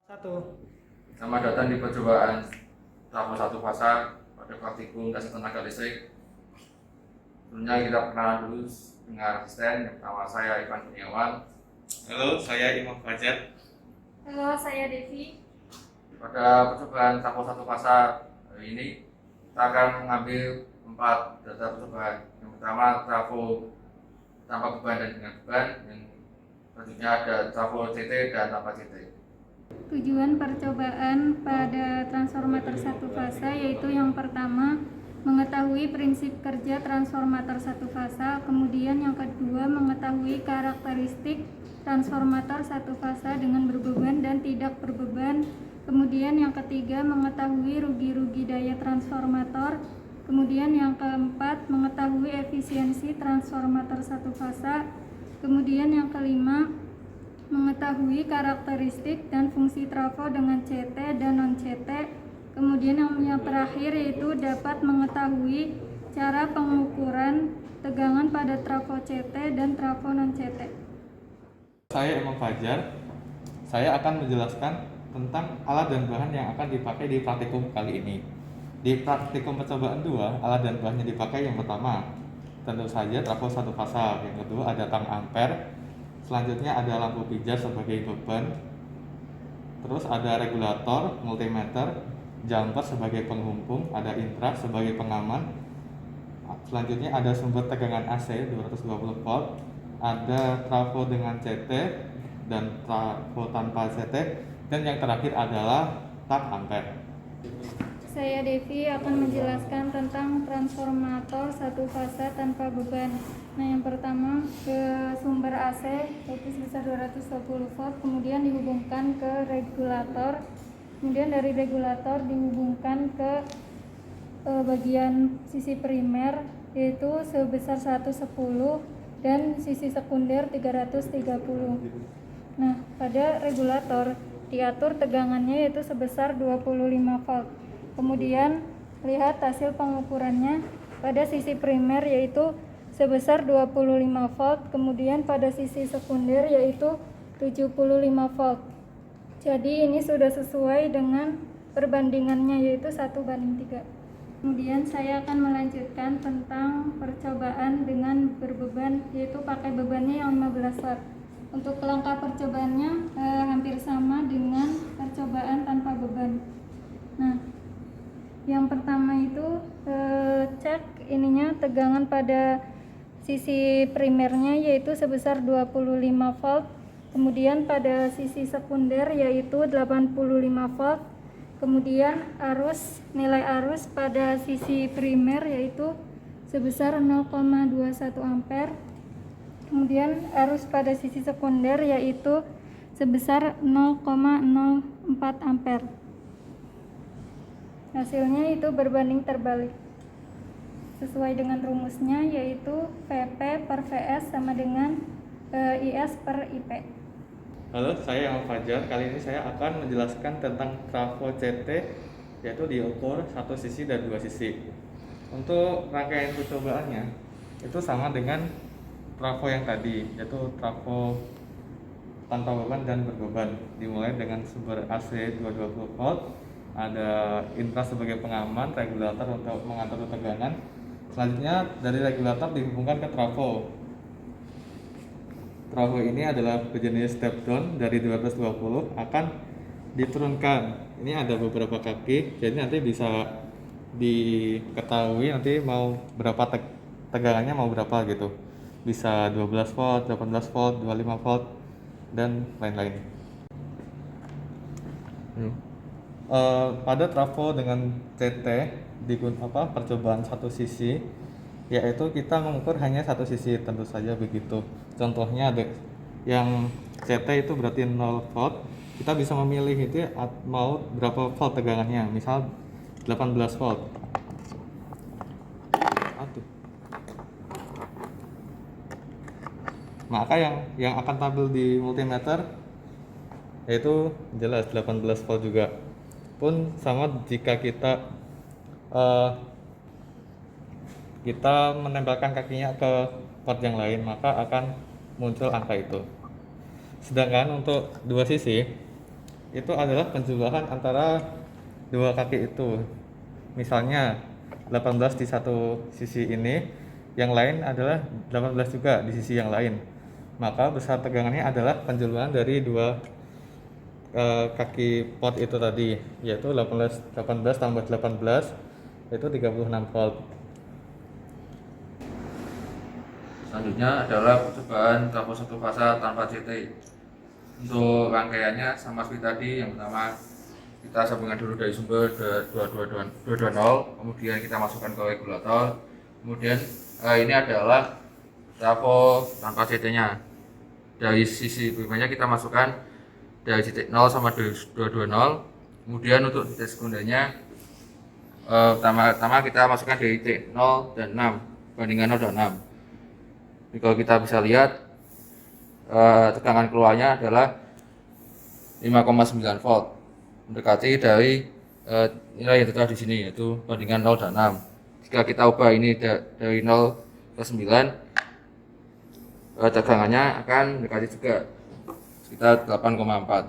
Satu. Selamat datang di percobaan tahap 1 fasa pada praktikum dasar tenaga listrik. Sebelumnya kita perkenalan dulu dengan asisten. Yang pertama saya Ivan Kurniawan. Halo, saya Imam Fajar. Halo, saya Devi. Pada percobaan tahap 1 fasa ini kita akan mengambil 4 data percobaan. Yang pertama trafo tanpa beban dan dengan beban. Yang selanjutnya ada trafo CT dan tanpa CT. Tujuan percobaan pada transformator satu fasa yaitu yang pertama mengetahui prinsip kerja transformator satu fasa, kemudian yang kedua mengetahui karakteristik transformator satu fasa dengan berbeban dan tidak berbeban, kemudian yang ketiga mengetahui rugi-rugi daya transformator, kemudian yang keempat mengetahui efisiensi transformator satu fasa, kemudian yang kelima mengetahui karakteristik dan fungsi trafo dengan CT dan non-CT. Kemudian yang terakhir yaitu dapat mengetahui cara pengukuran tegangan pada trafo CT dan trafo non-CT. Saya Imam Fajar. Saya akan menjelaskan tentang alat dan bahan yang akan dipakai di praktikum kali ini. Di praktikum percobaan 2, alat dan bahan yang dipakai yang pertama tentu saja trafo satu fasa, yang kedua ada tang ampere, selanjutnya ada lampu pijar sebagai beban, terus ada regulator, multimeter, jumper sebagai penghumpung, ada intra sebagai pengaman, selanjutnya ada sumber tegangan AC 220 volt, ada trafo dengan CT dan trafo tanpa CT, dan yang terakhir adalah tang ampere. Saya Devi akan menjelaskan tentang transformator satu fasa tanpa beban. Nah, yang pertama ke sumber AC yaitu sebesar 220 volt, kemudian dihubungkan ke regulator. Kemudian dari regulator dihubungkan ke bagian sisi primer yaitu sebesar 110 dan sisi sekunder 330. Nah, pada regulator diatur tegangannya yaitu sebesar 25 volt. Kemudian lihat hasil pengukurannya pada sisi primer yaitu sebesar 25 volt, kemudian pada sisi sekunder yaitu 75 volt. Jadi ini sudah sesuai dengan perbandingannya yaitu 1:3. Kemudian saya akan melanjutkan tentang percobaan dengan berbeban yaitu pakai bebannya yang 15 watt. Untuk langkah percobaannya hampir sama dengan percobaan tanpa beban. Nah, yang pertama itu cek ininya tegangan pada sisi primernya yaitu sebesar 25 volt, kemudian pada sisi sekunder yaitu 85 volt, kemudian nilai arus pada sisi primer yaitu sebesar 0,21 ampere, kemudian arus pada sisi sekunder yaitu sebesar 0,04 ampere. Hasilnya itu berbanding terbalik sesuai dengan rumusnya yaitu Vp per Vs sama dengan Is per Ip. Halo, saya Imam Fajar. Kali ini saya akan menjelaskan tentang trafo CT, yaitu diukur satu sisi dan dua sisi. Untuk rangkaian percobaannya itu sama dengan trafo yang tadi, yaitu trafo tanpa beban dan berbeban. Dimulai dengan sumber AC 220 volt, ada intra sebagai pengaman, regulator untuk mengatur tegangan. Selanjutnya dari regulator dihubungkan ke trafo. Trafo ini adalah berjenis step down dari 220 akan diturunkan. Ini ada beberapa kaki, jadi nanti bisa diketahui nanti mau berapa tegangannya mau berapa gitu. Bisa 12 volt, 18 volt, 25 volt dan lain-lain. Pada trafo dengan CT percobaan satu sisi, yaitu kita mengukur hanya satu sisi, tentu saja begitu. Contohnya ada yang CT itu berarti 0 volt, kita bisa memilih itu mau berapa volt tegangannya, misal 18 volt. Maka yang akan tampil di multimeter yaitu jelas 18 volt juga. Pun sama jika kita menempelkan kakinya ke port yang lain, maka akan muncul angka itu. Sedangkan untuk dua sisi itu adalah penjumlahan antara dua kaki itu. Misalnya 18 di satu sisi ini, yang lain adalah 18 juga di sisi yang lain. Maka besar tegangannya adalah penjumlahan dari dua kaki pot itu tadi, yaitu 18 tambah 18 itu 36 volt. Selanjutnya adalah percobaan trafo satu fasa tanpa CT. Untuk rangkaiannya sama seperti tadi. Yang pertama kita sambungkan dulu dari sumber 220, kemudian kita masukkan ke regulator. Kemudian ini adalah trafo tanpa CT-nya. Dari sisi primanya kita masukkan dari titik 0 sama 220. Kemudian untuk titik sekundernya pertama kita masukkan dari titik 0 dan 6, bandingan 0 dan 6. Jadi kalau kita bisa lihat tegangan keluarnya adalah 5,9 volt, mendekati dari nilai yang tertera di sini, yaitu bandingan 0 dan 6. Jika kita ubah ini dari 0 ke 9, tegangannya akan mendekati juga sekitar 8,4.